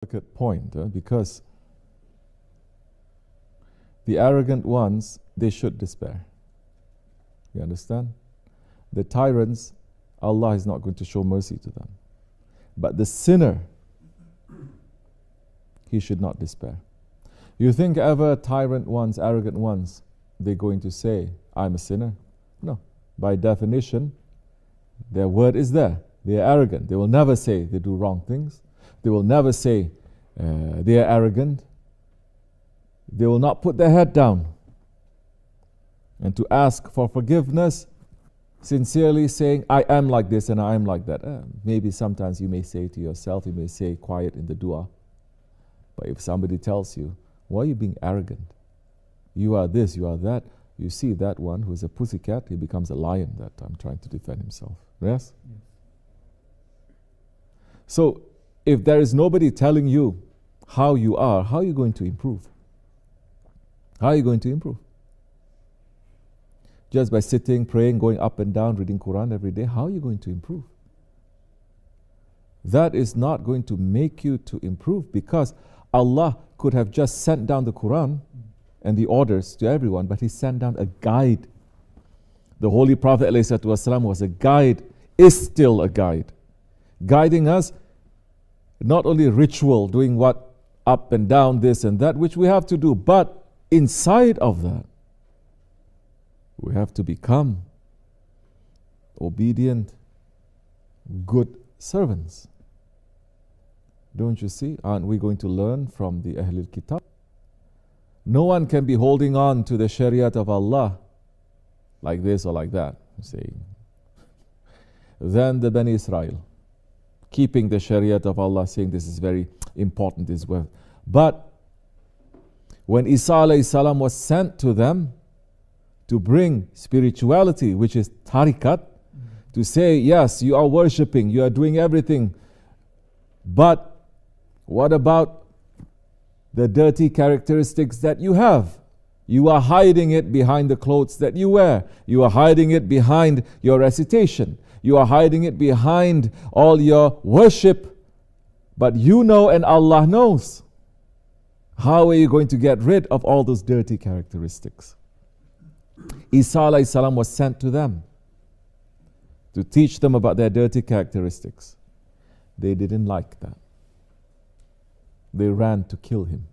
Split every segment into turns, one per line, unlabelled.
delicate point, because the arrogant ones, they should despair. You understand? The tyrants, Allah is not going to show mercy to them. But the sinner, he should not despair. You think ever tyrant ones, arrogant ones, they're going to say, I'm a sinner? No. By definition, their word is there. They are arrogant. They will never say they do wrong things. They will never say they are arrogant. They will not put their head down. And to ask for forgiveness, sincerely saying, I am like this and I am like that. Maybe sometimes you may say to yourself, you may say quiet in the dua. But if somebody tells you, why are you being arrogant? You are this, you are that. You see that one who is a pussycat, he becomes a lion that time trying to defend himself. Yes? So, if there is nobody telling you how you are you going to improve? How are you going to improve? Just by sitting, praying, going up and down, reading Quran every day, how are you going to improve? That is not going to make you to improve, because Allah could have just sent down the Quran and the orders to everyone, but He sent down a guide. The Holy Prophet ﷺ was a guide, is still a guide, guiding us, not only ritual, doing what up and down, this and that, which we have to do, but inside of that, we have to become obedient, good servants. Don't you see? Aren't we going to learn from the Ahlul Kitab? No one can be holding on to the Shariat of Allah like this or like that, saying. Then the Bani Israel, keeping the Shariat of Allah, saying this is very important as well. But when Isa alayhi salam was sent to them to bring spirituality, which is tariqat, to say, yes, you are worshipping, you are doing everything, but what about the dirty characteristics that you have? You are hiding it behind the clothes that you wear. You are hiding it behind your recitation. You are hiding it behind all your worship. But you know and Allah knows. How are you going to get rid of all those dirty characteristics? Isa alayhi salam was sent to them to teach them about their dirty characteristics. They didn't like that. They ran to kill him.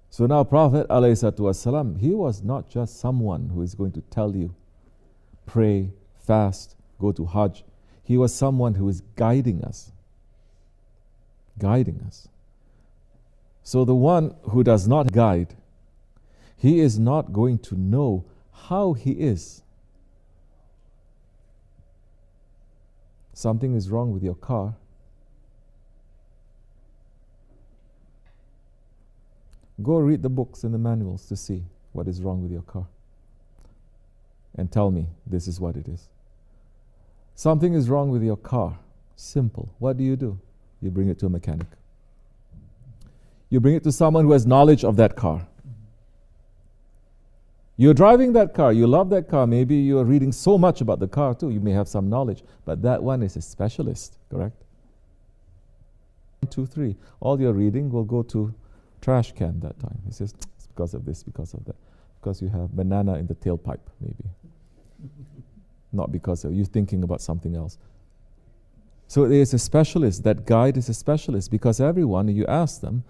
So now Prophet ﷺ, he was not just someone who is going to tell you, pray, fast, go to Hajj. He was someone who is guiding us. Guiding us. So the one who does not guide, he is not going to know how he is. Something is wrong with your car. Go read the books and the manuals to see what is wrong with your car. And tell me, this is what it is. Something is wrong with your car. Simple. What do? You bring it to a mechanic. You bring it to someone who has knowledge of that car. You're driving that car, you love that car, maybe you're reading so much about the car too, you may have some knowledge, but that one is a specialist, correct? 1, 2, 3. All your reading will go to trash can that time. He says, it's because of this, because of that. Because you have banana in the tailpipe, maybe. Not because of you thinking about something else. So there is a specialist. That guide is a specialist, because everyone, you ask them,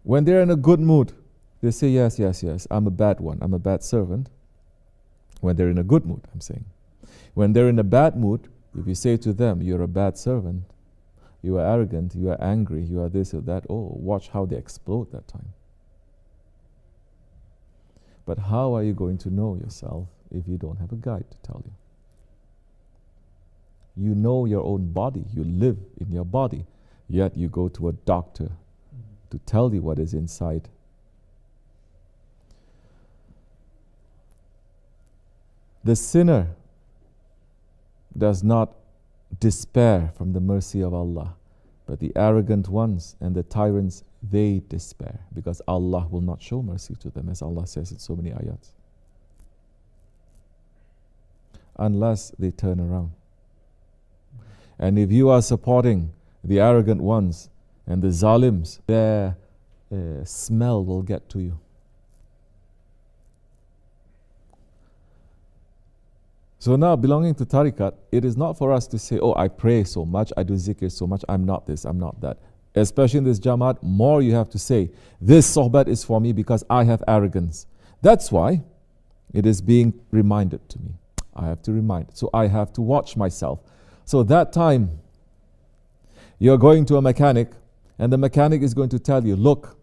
when they're in a good mood, they say, yes, yes, yes, I'm a bad one, I'm a bad servant. When they're in a good mood, I'm saying. When they're in a bad mood, if you say to them, you're a bad servant, you are arrogant, you are angry, you are this or that, oh, watch how they explode that time. But how are you going to know yourself if you don't have a guide to tell you? You know your own body, you live in your body, yet you go to a doctor to tell you what is inside. The sinner does not despair from the mercy of Allah, but the arrogant ones and the tyrants, they despair, because Allah will not show mercy to them, as Allah says in so many ayats, unless they turn around. And if you are supporting the arrogant ones and the zalims, their smell will get to you. So now, belonging to tariqat, it is not for us to say, oh, I pray so much, I do zikr so much, I'm not this, I'm not that. Especially in this jamaat, more you have to say, this sohbat is for me because I have arrogance. That's why it is being reminded to me. I have to remind. So I have to watch myself. So that time, you're going to a mechanic, and the mechanic is going to tell you, look,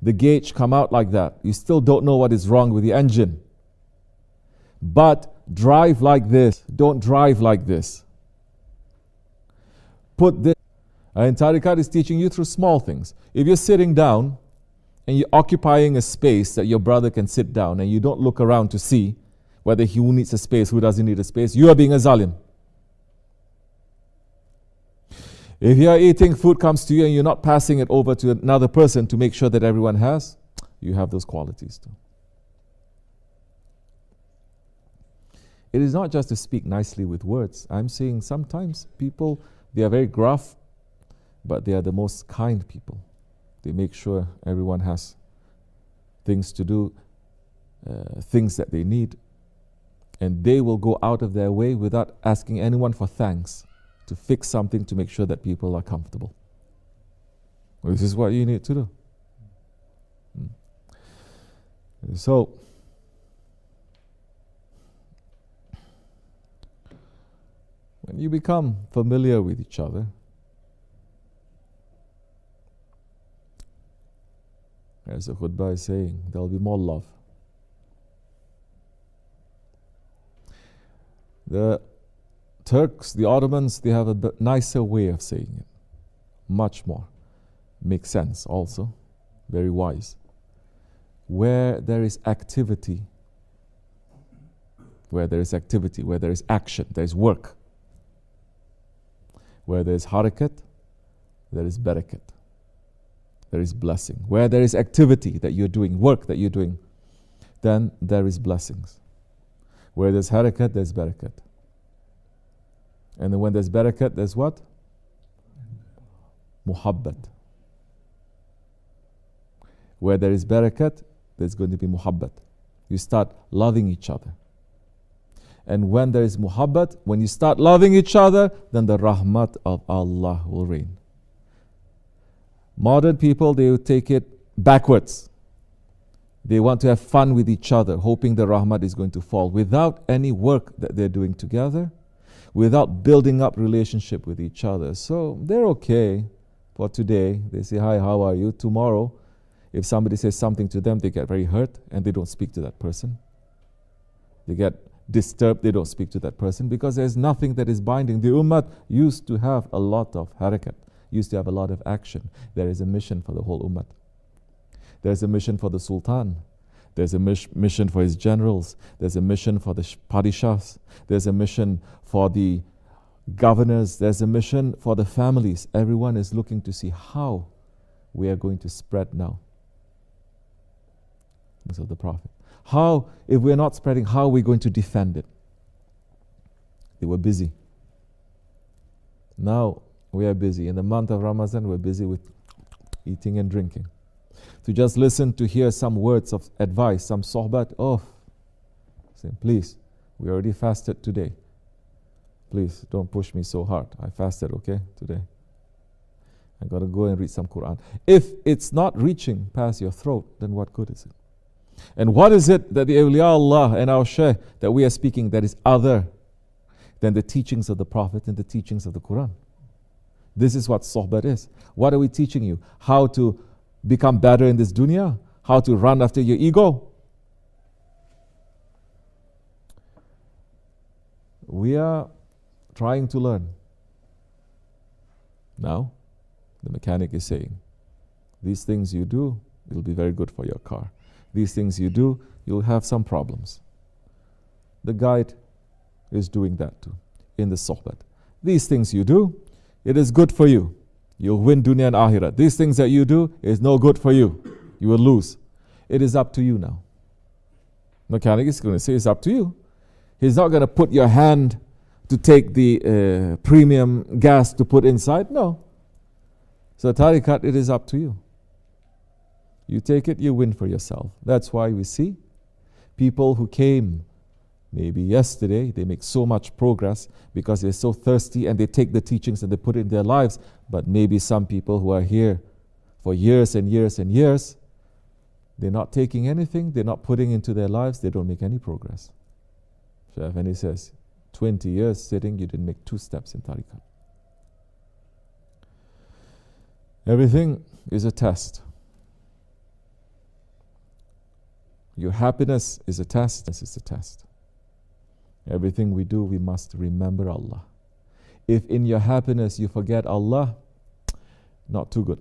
the gauge come out like that. You still don't know what is wrong with the engine. But drive like this. Don't drive like this. Put this. And tariqat is teaching you through small things. If you're sitting down and you're occupying a space that your brother can sit down and you don't look around to see whether who needs a space, who doesn't need a space, you are being a zalim. If you are eating, food comes to you and you're not passing it over to another person to make sure that everyone has, you have those qualities too. It is not just to speak nicely with words. I'm saying sometimes people, they are very gruff, but they are the most kind people. They make sure everyone has things to do, things that they need, and they will go out of their way without asking anyone for thanks to fix something to make sure that people are comfortable. Well, this is what you need to do. So, when you become familiar with each other, as the khutbah is saying, there will be more love. The Turks, the Ottomans, they have a nicer way of saying it. Much more. Makes sense also. Very wise. Where there is activity, where there is action, there is work. Where there is harakat, there is barakat. There is blessing. Where there is activity that you're doing, work that you're doing, then there is blessings. Where there's harakat, there's barakat. And then when there's barakat, there's what? Muhabbat. Where there is barakat, there's going to be muhabbat. You start loving each other. And when there is muhabbat, when you start loving each other, then the rahmat of Allah will reign. Modern people, they will take it backwards. They want to have fun with each other, hoping the rahmat is going to fall, without any work that they're doing together, without building up relationship with each other. So they're okay for today. They say, hi, how are you? Tomorrow, if somebody says something to them, they get very hurt and they don't speak to that person. They get disturbed, they don't speak to that person because there's nothing that is binding. The ummah used to have a lot of harakat, used to have a lot of action. There is a mission for the whole ummah. There's a mission for the sultan. There's a mission for his generals. There's a mission for the padishahs. There's a mission for the governors. There's a mission for the families. Everyone is looking to see how we are going to spread now. This of the Prophet. How, if we're not spreading, how are we going to defend it? They were busy. Now we are busy. In the month of Ramazan, we're busy with eating and drinking. To just listen to hear some words of advice, some sohbat, say, please, we already fasted today. Please don't push me so hard. I fasted, okay, today. I got to go and read some Quran. If it's not reaching past your throat, then what good is it? And what is it that the awliya Allah and our shaykh that we are speaking that is other than the teachings of the Prophet and the teachings of the Quran? This is what sohbat is. What are we teaching you? How to become better in this dunya? How to run after your ego? We are trying to learn. Now, the mechanic is saying, these things you do, will be very good for your car. These things you do, you'll have some problems. The guide is doing that too, in the sohbat. These things you do, it is good for you. You'll win dunya and akhirah. These things that you do is no good for you. You will lose. It is up to you now. Mechanic is going to say it's up to you. He's not going to put your hand to take the premium gas to put inside. No. So tariqat, it is up to you. You take it, you win for yourself. That's why we see people who came maybe yesterday, they make so much progress because they're so thirsty and they take the teachings and they put it in their lives. But maybe some people who are here for years and years and years, they're not taking anything, they're not putting into their lives, they don't make any progress. Shaykh Afendi says, 20 years sitting, you didn't make 2 steps in tariqat. Everything is a test. Your happiness is a test. This is a test. Everything we do, we must remember Allah. If in your happiness you forget Allah, not too good.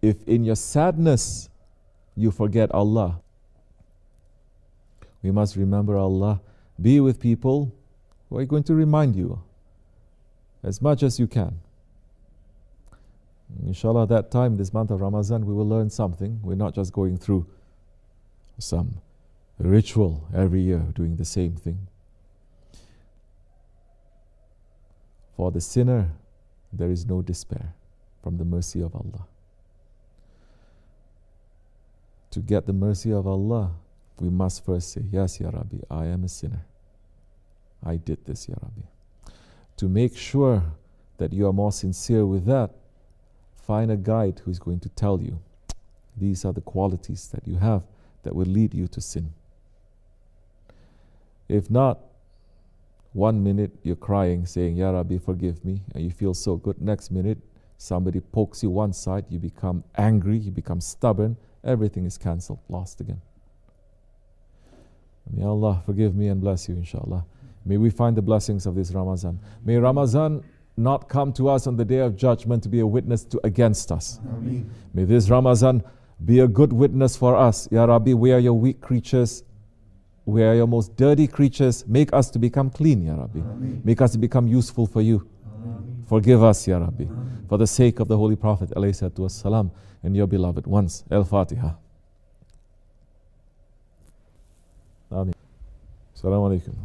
If in your sadness you forget Allah, we must remember Allah. Be with people who are going to remind you as much as you can. Inshallah, that time, this month of Ramazan, we will learn something. We're not just going through some ritual every year, doing the same thing. For the sinner, there is no despair from the mercy of Allah. To get the mercy of Allah, we must first say, yes, Ya Rabbi, I am a sinner. I did this, Ya Rabbi. To make sure that you are more sincere with that, find a guide who is going to tell you, these are the qualities that you have that will lead you to sin. If not, 1 minute you're crying, saying, Ya Rabbi, forgive me, and you feel so good. Next minute, somebody pokes you one side, you become angry, you become stubborn, everything is cancelled, lost again. May Allah forgive me and bless you, inshallah. May we find the blessings of this Ramazan. May Ramazan not come to us on the day of judgment to be a witness against us. Ameen. May this Ramazan be a good witness for us. Ya Rabbi, we are your weak creatures. We are your most dirty creatures. Make us to become clean, Ya Rabbi. Ameen. Make us to become useful for you. Ameen. Forgive us, Ya Rabbi. Ameen. For the sake of the Holy Prophet ﷺ and your beloved ones. Al-Fatiha. Ameen. Assalamu alaikum.